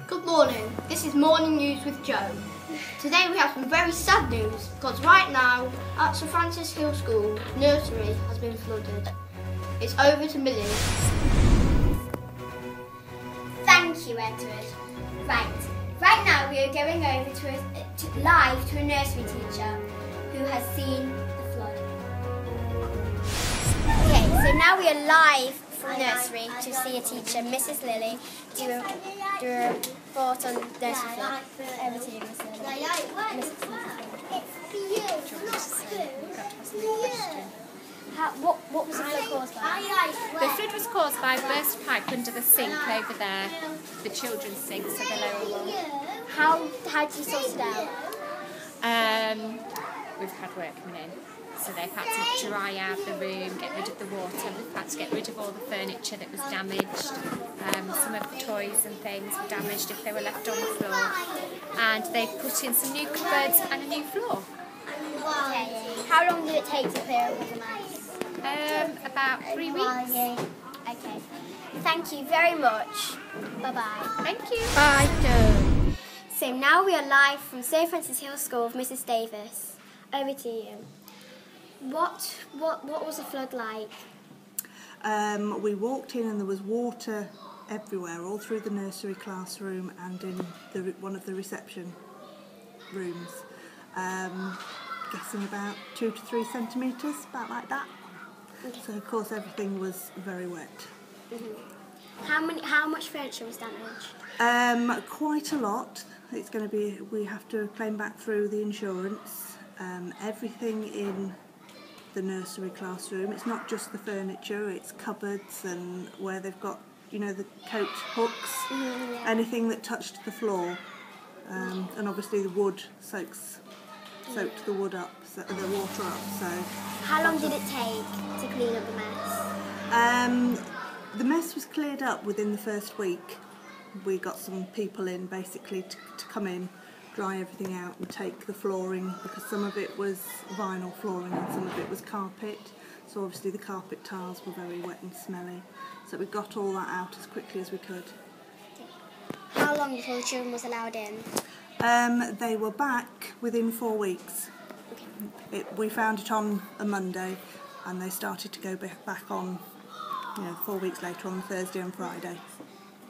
Good morning, this is Morning News with Joe. Today we have some very sad news because right now at Sir Francis Hill School, nursery has been flooded. It's over to Millie. Thank you, Edward. Right now we are going over live to a nursery teacher who has seen the flood. Okay, so now we are live from nursery to see a teacher, Mrs. Lily, do a report on nursery flood. Over to you, Miss Lily. What was the flood caused by? The flood was caused by a burst pipe under the sink over there, the children's sink, so the lower one. How did you sort it out? We've had workmen in, so they've had to dry out the room, get rid of the water, we've had to get rid of all the furniture that was damaged. Some of the toys and things were damaged if they were left on the floor, and they've put in some new cupboards and a new floor. Okay. How long did it take to clear up the mess? About 3 weeks. Okay. Thank you very much. Bye-bye. Thank you. Bye, Joe. So now we are live from Sir Francis Hill School with Mrs. Davis. Over to you. What was the flood like? We walked in and there was water everywhere, all through the nursery classroom and in one of the reception rooms. Guessing about 2 to 3 centimetres, about like that. Okay. So of course everything was very wet. Mm-hmm. How much furniture was damaged? Quite a lot. It's going to be, we have to claim back through the insurance. Everything in the nursery classroom. It's not just the furniture, it's cupboards and where they've got, you know, the coat hooks, anything that touched the floor. And obviously the wood soaked the wood up, the water up. So how long did it take to clean up the mess? The mess was cleared up within the first week. We got some people in basically to come in, dry everything out and take the flooring, because some of it was vinyl flooring and some of it was carpet. So obviously the carpet tiles were very wet and smelly. So we got all that out as quickly as we could. How long before the children was allowed in? They were back within 4 weeks. We found it on a Monday and they started to go back on, 4 weeks later on Thursday and Friday.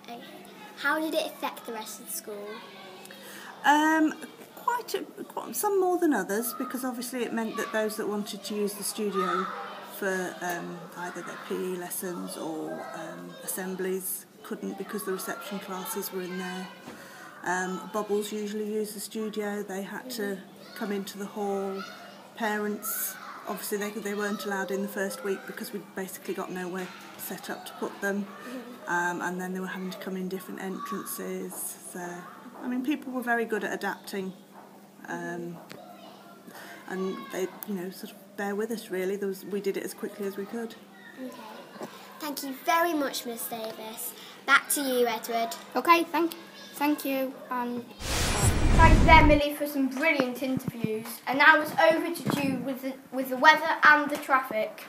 Okay. How did it affect the rest of the school? Some more than others, because obviously it meant that those that wanted to use the studio for either their PE lessons or assemblies couldn't, because the reception classes were in there. Bubbles usually use the studio, they had to come into the hall. Parents, obviously they weren't allowed in the first week because we basically got nowhere set up to put them, and then they were having to come in different entrances. So, I mean, people were very good at adapting, and they, sort of bear with us really. We did it as quickly as we could. Okay. Thank you very much, Miss Davis. Back to you, Edward. Okay, thank you, and thanks there, Millie, for some brilliant interviews. And now it's over to Jude with the weather and the traffic.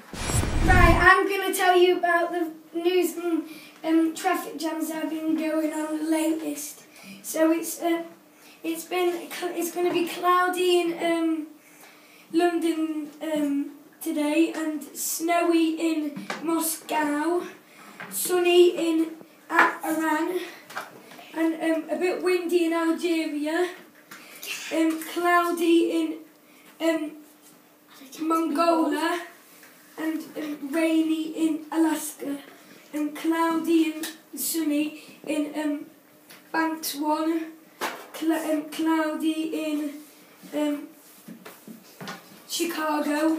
Right, I'm going to tell you about the news and traffic jams that have been going on latest. So it's going to be cloudy in London today, and snowy in Moscow, sunny in Iran, and a bit windy in Algeria, cloudy in Mongolia, and rainy in Alaska, and cloudy and sunny in Banks 1, cloudy in Chicago,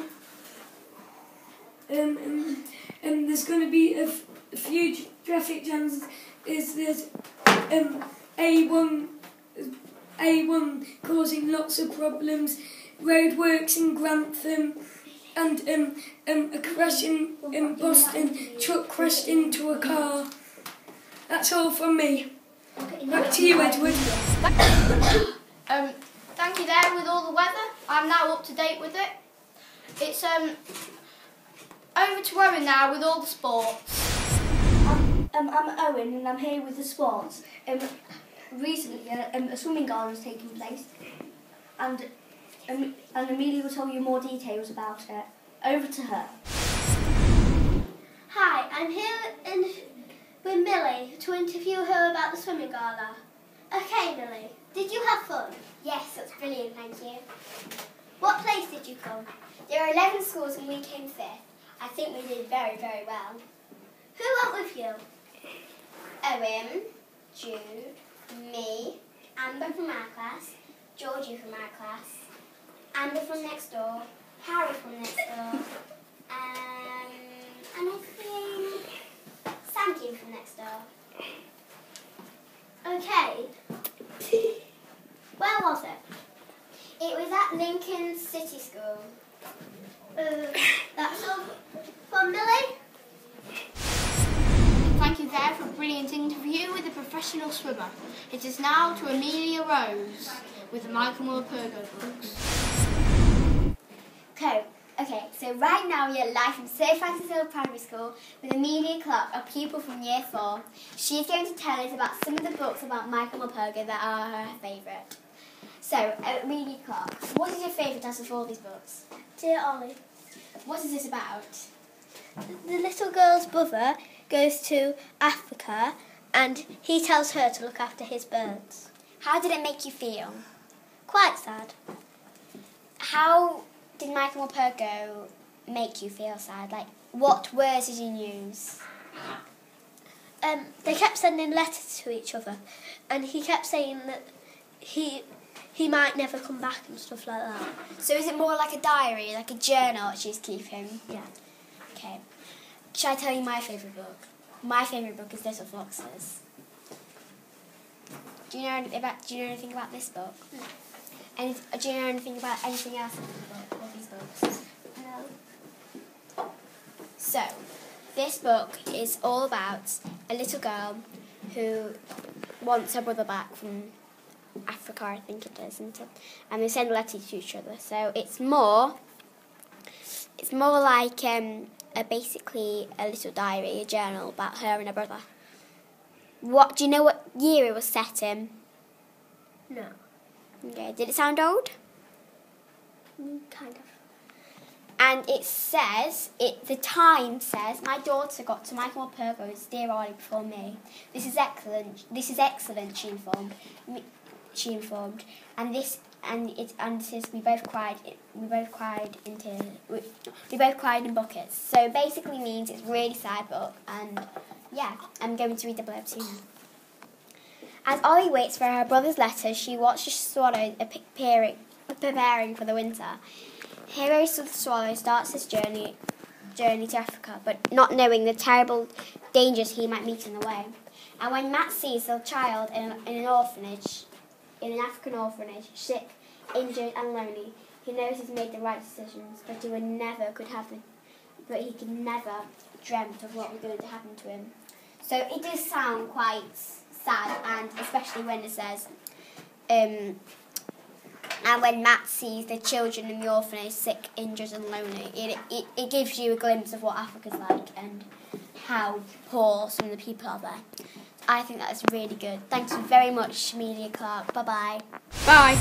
and there's going to be a few traffic jams. There's A1 causing lots of problems, roadworks in Grantham, and a crash in Boston. Truck crashed into a car. That's all from me. Back to you, Edward. Thank you there with all the weather. I'm now up to date with it. It's over to Owen now with all the sports. I'm Owen and I'm here with the sports. recently a swimming gala has taken place, and Amelia will tell you more details about it. Over to her. Hi, I'm here with Millie to interview her about the swimming gala. Okay, Millie, did you have fun? Yes, it was brilliant, thank you. What place did you come? There were 11 schools and we came 5th. I think we did very, very well. Who went with you? Owen, Jude, me, Amber from our class, Georgie from our class, Amber from next door, Harry from next door, and I think Sam came from next door. Okay. Where was it? It was at Lincoln City School. That's all from Millie. Thank you there for a brilliant interview with a professional swimmer. It is now to Amelia Rose with the Michael Moore Pergo books. Okay, so right now we are live from Sir Francis Hill Primary School with Amelia Clark, a pupil from Year 4. She is going to tell us about some of the books about Michael Morpurgo that are her favourite. So, Amelia Clark, what is your favourite out of all these books? Dear Ollie. What is this about? The little girl's brother goes to Africa and he tells her to look after his birds. How did it make you feel? Quite sad. How did Michael Morpurgo make you feel sad? Like, what words did you use? They kept sending letters to each other and he kept saying that he might never come back and stuff like that. So is it more like a diary, like a journal that she's keeping? Yeah. Okay. Shall I tell you my favourite book? My favourite book is Little Foxes. Do you know anything about this book? No. Do you know anything about anything else in the book, all these books? No. So, this book is all about a little girl who wants her brother back from Africa, I think it is, isn't it? And they send letters to each other. So it's more like basically a little diary, a journal about her and her brother. Do you know what year it was set in? No. Okay, did it sound old? Kind of. And it says, the time says, my daughter got to Michael Morpurgo's Dear Ollie before me. This is excellent, she informed. And it says we both cried in buckets. So basically means it's a really sad book, and yeah, I'm going to read the blurb to you now. As Ollie waits for her brother's letter, she watches swallows preparing for the winter. Hero the swallow starts his journey to Africa, but not knowing the terrible dangers he might meet on the way. And when Matt sees the child in an African orphanage, sick, injured and lonely, he knows he's made the right decisions, but he could never dreamt of what was going to happen to him. So it does sound quite sad, and especially when it says, and when Matt sees the children in the orphanage, sick, injured and lonely, it gives you a glimpse of what Africa's like and how poor some of the people are there. I think that's really good. Thank you very much, Amelia Clark. Bye-bye. Bye.